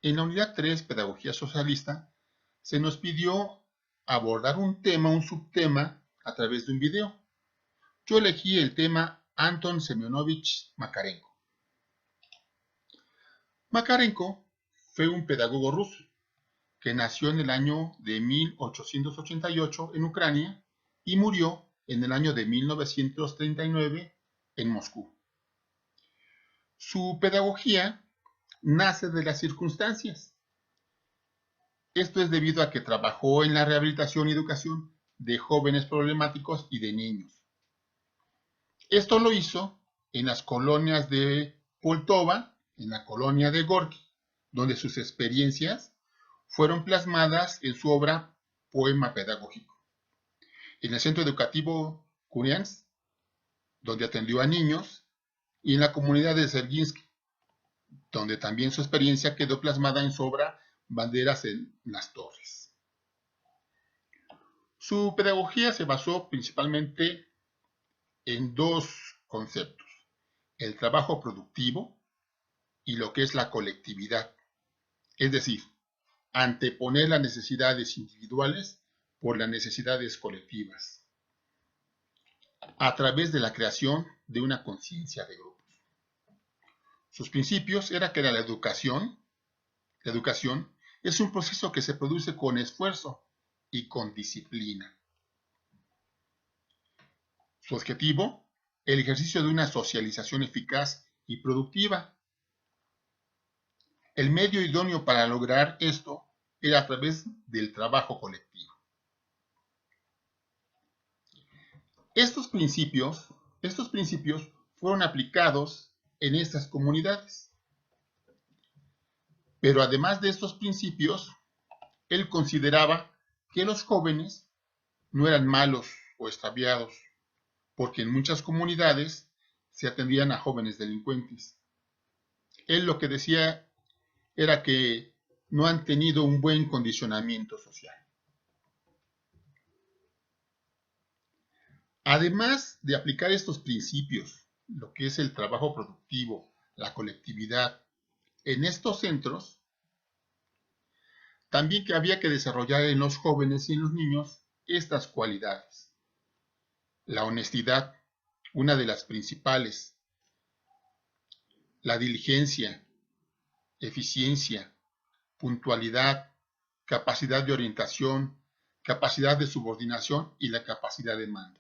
En la unidad 3, Pedagogía Socialista, se nos pidió abordar un tema, un subtema, a través de un video. Yo elegí el tema Anton Semyonovich Makarenko. Makarenko fue un pedagogo ruso que nació en el año de 1888 en Ucrania y murió en el año de 1939 en Moscú. Su pedagogía nace de las circunstancias. Esto es debido a que trabajó en la rehabilitación y educación de jóvenes problemáticos y de niños. Esto lo hizo en las colonias de Poltova, en la colonia de Gorky, donde sus experiencias fueron plasmadas en su obra Poema Pedagógico. En el centro educativo Kuriansk, donde atendió a niños, y en la comunidad de Serginsky, donde también su experiencia quedó plasmada en su obra Banderas en las Torres. Su pedagogía se basó principalmente en dos conceptos: el trabajo productivo y lo que es la colectividad, es decir, anteponer las necesidades individuales por las necesidades colectivas, a través de la creación de una conciencia de grupos. Sus principios era que la educación es un proceso que se produce con esfuerzo y con disciplina. Su objetivo, el ejercicio de una socialización eficaz y productiva. El medio idóneo para lograr esto era a través del trabajo colectivo. Estos principios fueron aplicados en estas comunidades. Pero además de estos principios, él consideraba que los jóvenes no eran malos o extraviados, porque en muchas comunidades se atendían a jóvenes delincuentes. Él lo que decía era que no han tenido un buen condicionamiento social. Además de aplicar estos principios, lo que es el trabajo productivo, la colectividad, en estos centros, también que había que desarrollar en los jóvenes y en los niños estas cualidades. La honestidad, una de las principales, la diligencia, eficiencia, puntualidad, capacidad de orientación, capacidad de subordinación y la capacidad de mando.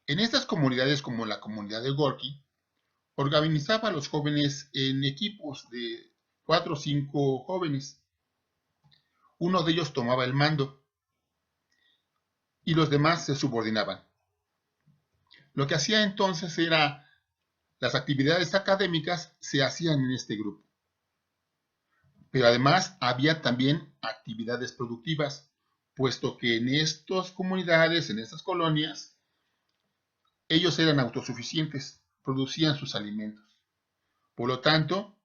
En estas comunidades, como la comunidad de Gorky, organizaba a los jóvenes en equipos de 4 o 5 jóvenes. Uno de ellos tomaba el mando y los demás se subordinaban. Lo que hacía entonces era, las actividades académicas se hacían en este grupo. Pero además había también actividades productivas, puesto que en estas comunidades, en estas colonias, ellos eran autosuficientes, producían sus alimentos. Por lo tanto,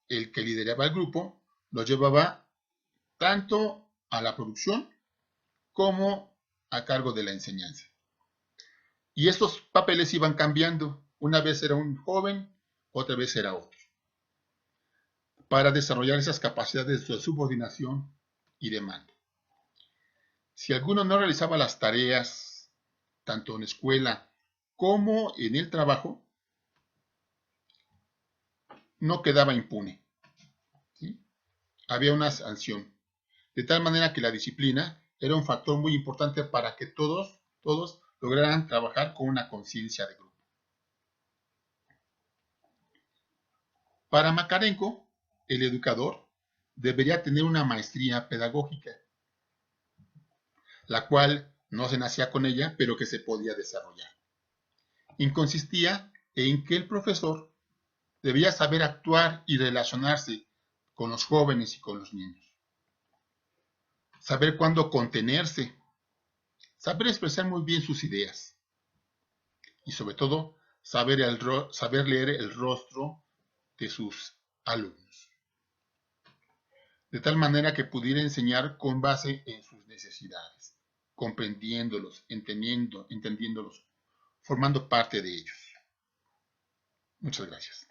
el que lideraba el grupo los llevaba tanto a la producción como a cargo de la enseñanza. Y estos papeles iban cambiando. Una vez era un joven, otra vez era otro, para desarrollar esas capacidades de subordinación y de mando. Si alguno no realizaba las tareas, tanto en escuela como en el trabajo, no quedaba impune, ¿sí? Había una sanción. De tal manera que la disciplina era un factor muy importante para que todos lograran trabajar con una conciencia de grupo. Para Makarenko, el educador debería tener una maestría pedagógica, la cual no se nacía con ella, pero que se podía desarrollar. Y consistía en que el profesor debía saber actuar y relacionarse con los jóvenes y con los niños. Saber cuándo contenerse, saber expresar muy bien sus ideas y sobre todo saber leer el rostro de sus alumnos, de tal manera que pudiera enseñar con base en sus necesidades, comprendiéndolos, entendiéndolos, formando parte de ellos. Muchas gracias.